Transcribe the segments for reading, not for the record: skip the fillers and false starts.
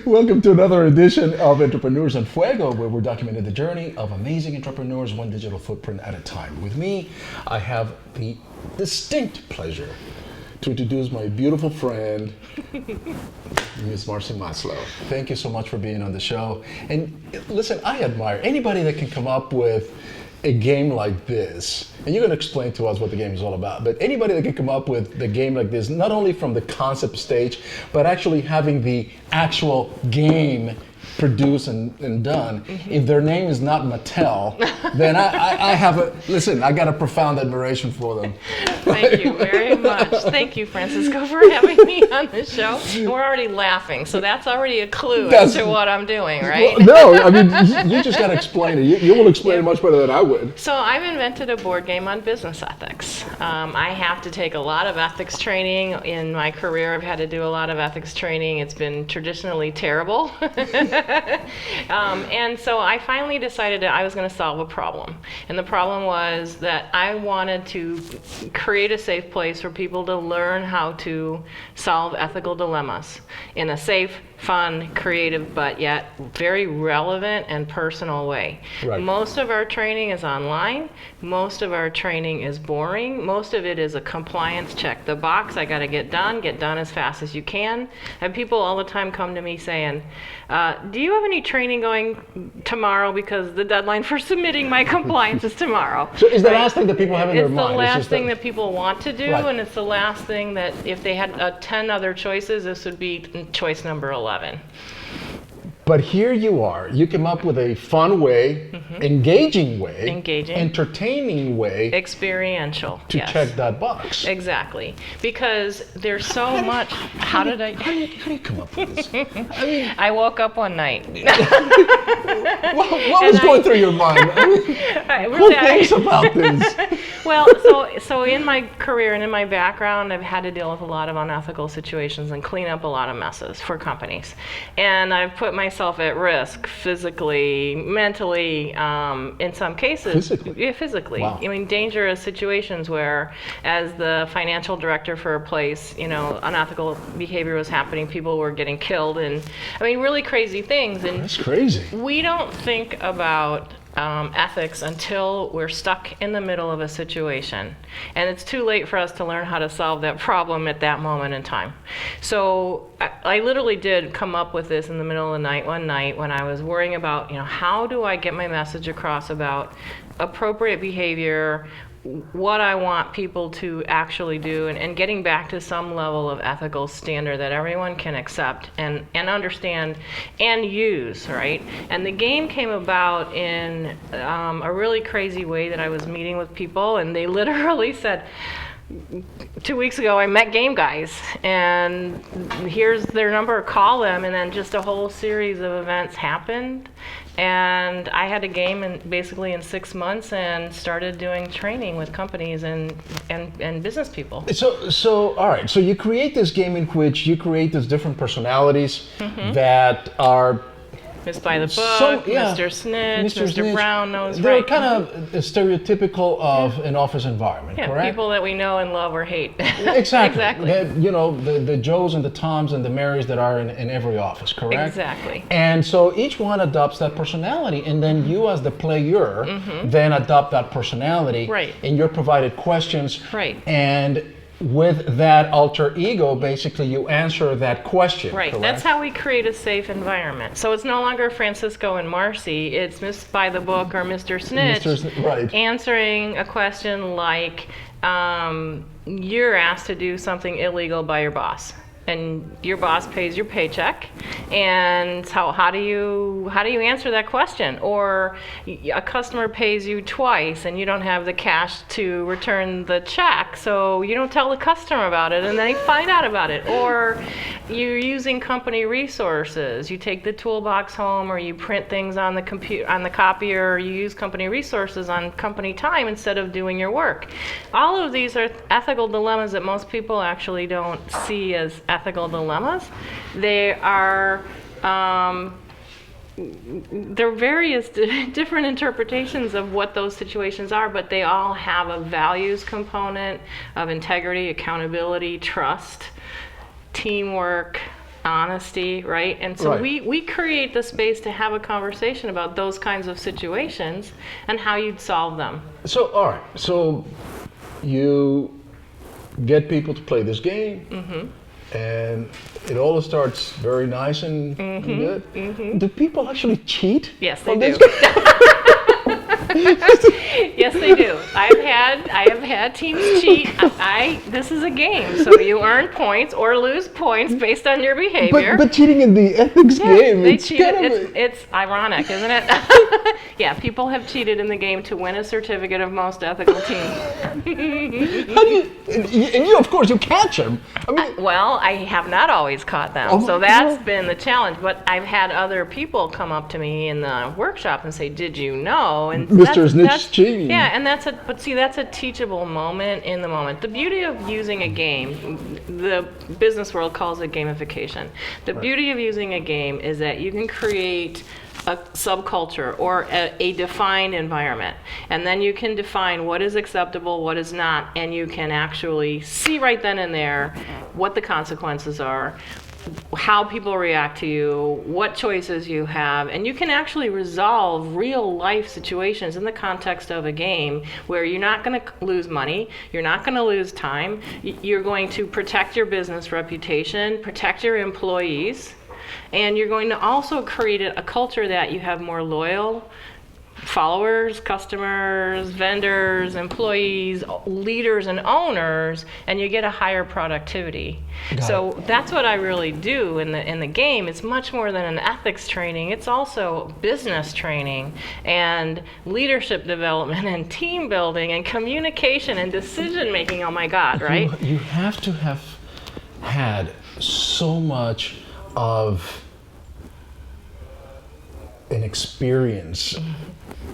Welcome to another edition of Entrepreneurs and Fuego, where we're documenting the journey of amazing entrepreneurs, one digital footprint at a time. With me, I have the distinct pleasure to introduce my beautiful friend, Ms. Marcy Maslov. Thank you so much for being on the show. And listen, I admire anybody that can come up with a game like this, and you're going to explain to us what the game is all about, but anybody that can come up with the game like this, not only from the concept stage, but actually having the actual game produced and done, if their name is not Mattel, then I have I got a profound admiration for them. Thank you very much. Thank you, Francisco, for having me on the show. We're already laughing, so that's already a clue as to what I'm doing, right? Well, no, I mean, you just got to explain it. You will explain it much better than I would. So I've invented a board game on business ethics. I have to take a lot of ethics training. In my career, I've had to do a lot of ethics training. It's been traditionally terrible. And so I finally decided that I was going to solve a problem. And the problem was that I wanted to create a safe place for people to learn how to solve ethical dilemmas in a safe, fun, creative, but yet very relevant and personal way. Right. Most of our training is online. Most of our training is boring. Most of it is a compliance check the box. I got to get done as fast as you can. I have people all the time come to me saying, do you have any training going tomorrow, because the deadline for submitting my compliance is tomorrow. So it's the last thing that people have in their mind. It's the last thing that people want to do, and it's the last thing that if they had 10 other choices, this would be choice number 11. But here you are. You came up with a fun way, engaging way, entertaining way, experiential to check that box. Exactly, because there's so much. How do you come up with this? I woke up one night. what was going through your mind? Who thinks about this? Well, so in my career and in my background, I've had to deal with a lot of unethical situations and clean up a lot of messes for companies, and I've put myself at risk physically, mentally, in some cases. Physically? Yeah, physically. Wow. I mean, dangerous situations where, as the financial director for a place, unethical behavior was happening, people were getting killed, and I mean, really crazy things. And that's crazy. We don't think about ethics until we're stuck in the middle of a situation, and it's too late for us to learn how to solve that problem at that moment in time. So I literally did come up with this in the middle of the night one night when I was worrying about, how do I get my message across about appropriate behavior, what I want people to actually do, and getting back to some level of ethical standard that everyone can accept and understand and use, right? And the game came about in a really crazy way that I was meeting with people, and they literally said, 2 weeks ago I met game guys, and here's their number, call them, and then just a whole series of events happened, and I had a game basically in 6 months and started doing training with companies and business people. So all right, so you create this game in which you create these different personalities that are Mr. By the Book, Mr. Snitch, Mr. Brown Nose. They're kind of stereotypical of an office environment, correct? People that we know and love or hate. Exactly. The Joes and the Toms and the Marys that are in every office, correct? Exactly. And so each one adopts that personality, and then you as the player then adopt that personality. Right. And you're provided questions. Right. And with that alter ego, basically you answer that question. Right. Correct? That's how we create a safe environment. So it's no longer Francisco and Marcy. It's Miss By the Book or Mr. Snitch right. answering a question like, you're asked to do something illegal by your boss, and your boss pays your paycheck, and how do you answer that question? Or a customer pays you twice and you don't have the cash to return the check, so you don't tell the customer about it and they find out about it. Or you're using company resources, you take the toolbox home, or you print things on the copier, or you use company resources on company time instead of doing your work. All of these are ethical dilemmas that most people actually don't see as ethical dilemmas. They are there are various different interpretations of what those situations are, but they all have a values component of integrity, accountability, trust, teamwork, honesty, right? And so Right. we create the space to have a conversation about those kinds of situations and how you'd solve them. So, all right. So, you get people to play this game, and it all starts very nice and good. Do people actually cheat? Yes, they on do. this game? Yes, they do. I have had teams cheat. This is a game, so you earn points or lose points based on your behavior. But cheating in the ethics game, They it's cheated. kind of It's ironic, isn't it? Yeah, people have cheated in the game to win a certificate of most ethical team. how do you, and you, of course, you catch them. I mean, Well, I have not always caught them, Oh, so that's well. been the challenge. But I've had other people come up to me in the workshop and say, "Did you know?" And Mr. Snitch cheating. Yeah, and that's a teachable moment in the moment. The beauty of using a game, the business world calls it gamification. The beauty of using a game is that you can create a subculture or a defined environment, and then you can define what is acceptable, what is not, and you can actually see right then and there what the consequences are, how people react to you, what choices you have, and you can actually resolve real life situations in the context of a game where you're not going to lose money, you're not going to lose time, you're going to protect your business reputation, protect your employees, and you're going to also create a culture that you have more loyal followers, customers, vendors, employees, leaders, and owners, and you get a higher productivity. So that's what I really do in the game. It's much more than an ethics training. It's also business training and leadership development and team building and communication and decision making. Oh my God, right? You have to have had so much of an experience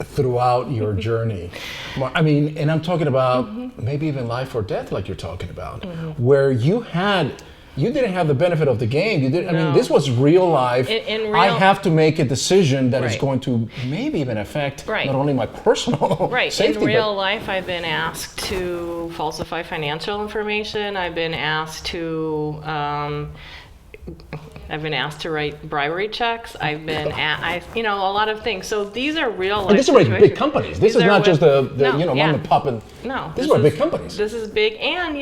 throughout your journey. I mean, and I'm talking about maybe even life or death, like you're talking about, where you didn't have the benefit of the game. You did. I mean, this was real life. In I real- have to make a decision that is Right. going to maybe even affect Right. not only my personal Right. safety, In real life, I've been asked to falsify financial information. I've been asked to write bribery checks. I've been a lot of things. So these are real life and these are like big situations. companies. This These is are not with- just the No, mom yeah. and pop and No, these are big companies. This is big, and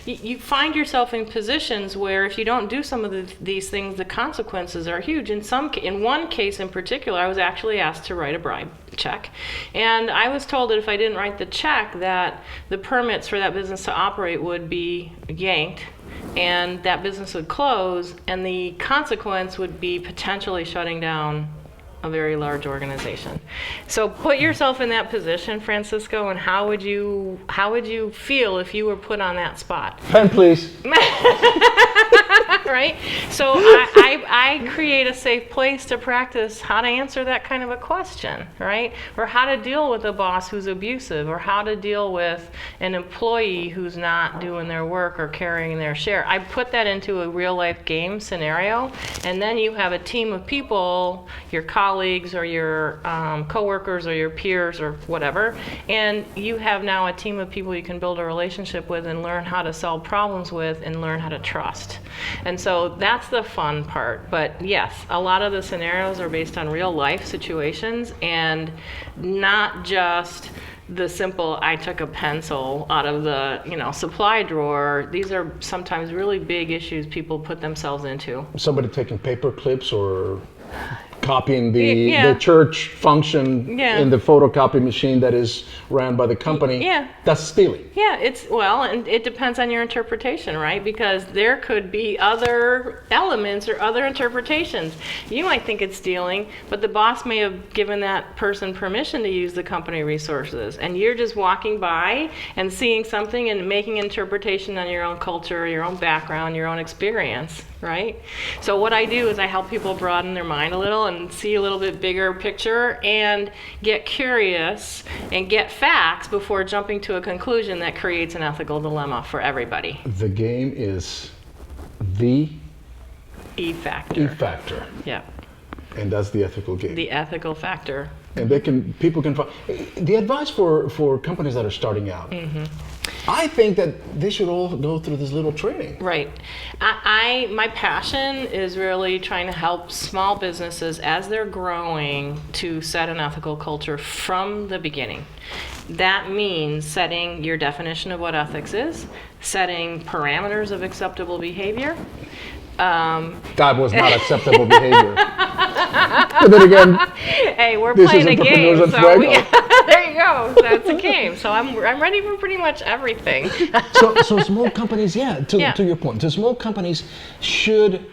you find yourself in positions where if you don't do some of these things, the consequences are huge. In one case in particular, I was actually asked to write a bribe check, and I was told that if I didn't write the check, that the permits for that business to operate would be yanked, and that business would close, and the consequence would be potentially shutting down a very large organization. So put yourself in that position, Francisco, and how would you feel if you were put on that spot? Pen, please. Right? So I create a safe place to practice how to answer that kind of a question, right? Or how to deal with a boss who's abusive, or how to deal with an employee who's not doing their work or carrying their share. I put that into a real life game scenario, and then you have a team of people, your colleagues or your coworkers or your peers or whatever, and you have now a team of people you can build a relationship with and learn how to solve problems with and learn how to trust. And so that's the fun part. But yes, a lot of the scenarios are based on real life situations and not just the simple, I took a pencil out of the supply drawer. These are sometimes really big issues people put themselves into. Somebody taking paper clips or copying the Yeah. church function Yeah. in the photocopy machine that is ran by the company. Yeah. That's stealing. Yeah, and it depends on your interpretation, right? Because there could be other elements or other interpretations. You might think it's stealing, but the boss may have given that person permission to use the company resources, and you're just walking by and seeing something and making interpretation on your own culture, your own background, your own experience, right? So what I do is I help people broaden their mind a little and see a little bit bigger picture and get curious and get facts before jumping to a conclusion that creates an ethical dilemma for everybody. The game is the E factor. E factor, Yeah, and that's the ethical game. the ethical factor. and people can find the advice for companies that are starting out. I think that they should all go through this little training. Right. My passion is really trying to help small businesses as they're growing to set an ethical culture from the beginning. That means setting your definition of what ethics is, setting parameters of acceptable behavior. That was not acceptable behavior. But then again, hey, we're this playing is a game, Entrepreneurs so and Fuego. there you go. That's a game. So I'm ready for pretty much everything. So small companies, to your point, so small companies should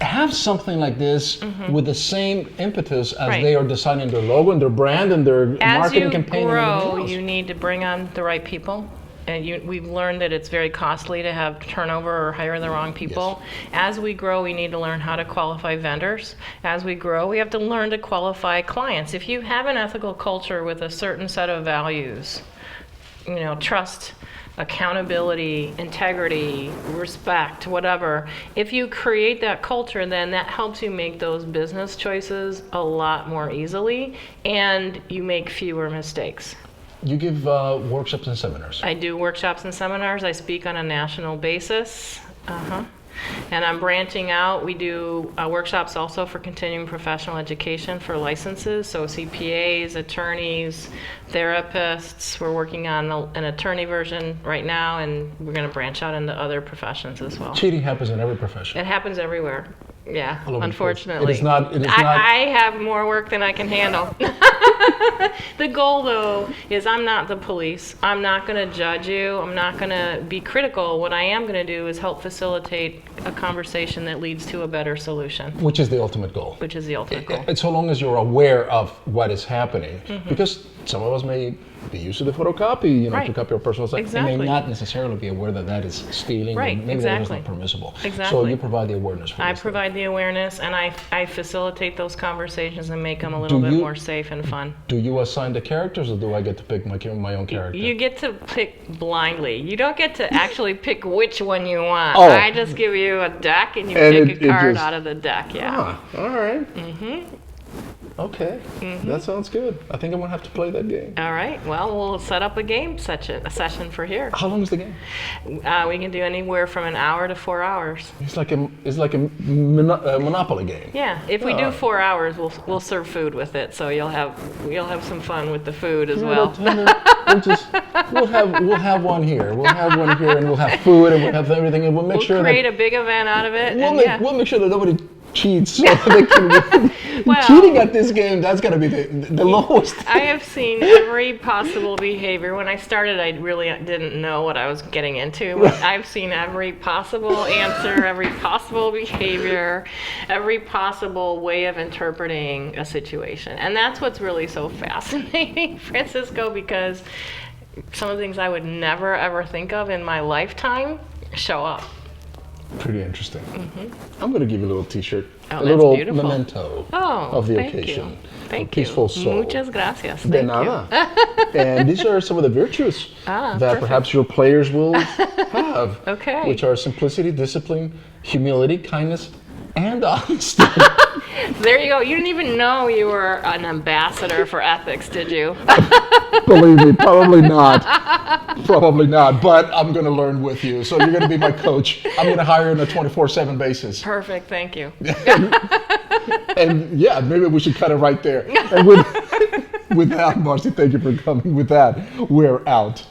have something like this with the same impetus as Right. they are designing their logo and their brand and their marketing campaign. As you and grow, everything else. you need to bring on the right people. And we've learned that it's very costly to have turnover or hire the wrong people. As we grow, we need to learn how to qualify vendors. As we grow, we have to learn to qualify clients. If you have an ethical culture with a certain set of values, trust, accountability, integrity, respect, whatever, if you create that culture, then that helps you make those business choices a lot more easily, and you make fewer mistakes. You give workshops and seminars. I do workshops and seminars. I speak on a national basis. And I'm branching out. We do workshops also for continuing professional education for licenses, so CPAs, attorneys, therapists. We're working on an attorney version right now, and we're going to branch out into other professions as well. Cheating happens in every profession. It happens everywhere. Yeah, All over the place. unfortunately. It is not. I have more work than I can handle. The goal, though, is I'm not the police. I'm not going to judge you. I'm not going to be critical. What I am going to do is help facilitate a conversation that leads to a better solution. Which is the ultimate goal. Which is the ultimate goal. And so long as you're aware of what is happening, because some of us may be used to the photocopy, Right. to copy our personal stuff, and Exactly. may not necessarily be aware that that is stealing, Right, and maybe exactly. that is not permissible. So Exactly. you provide the awareness for I this. provide the awareness, and I facilitate those conversations and make them a little bit more safe and fun. Do you assign the characters, or do I get to pick my own character? You get to pick blindly. You don't get to actually pick which one you want. Oh. I just give you a deck, and you And pick it a card just- out of the deck. Yeah. All right. Okay, that sounds good. I think I'm gonna have to play that game. All right. Well, we'll set up a session for here. How long is the game? We can do anywhere from an hour to 4 hours. It's like a Monopoly game. Yeah. If we do 4 hours, we'll serve food with it, so you'll have some fun with the food as well. We'll have one here. We'll have one here, and we'll have food, and we'll have everything, and we'll make We'll sure create that a big event out of it. we'll make sure that nobody cheats, so they can win. Well- Cheating at this game, that's gonna be the lowest. I have seen every possible behavior. When I started, I really didn't know what I was getting into. But I've seen every possible answer, every possible behavior, every possible way of interpreting a situation. And that's what's really so fascinating, Francisco, because some of the things I would never, ever think of in my lifetime show up. Pretty interesting. I'm gonna give you a little T-shirt, Oh, a that's little beautiful. memento Oh, of the thank occasion. you. Thank A peaceful you. soul. Muchas gracias. De Thank nada. And these are some of the virtues that perfect. perhaps your players will have. Okay. Which are simplicity, discipline, humility, kindness, and honesty. There you go. You didn't even know you were an ambassador for ethics, did you? Believe me, probably not. Probably not. But I'm going to learn with you. So you're going to be my coach. I'm going to hire you on a 24/7 basis. Perfect. Thank you. And yeah, maybe we should cut it right there. And with that, Marcy, thank you for coming. With that, we're out.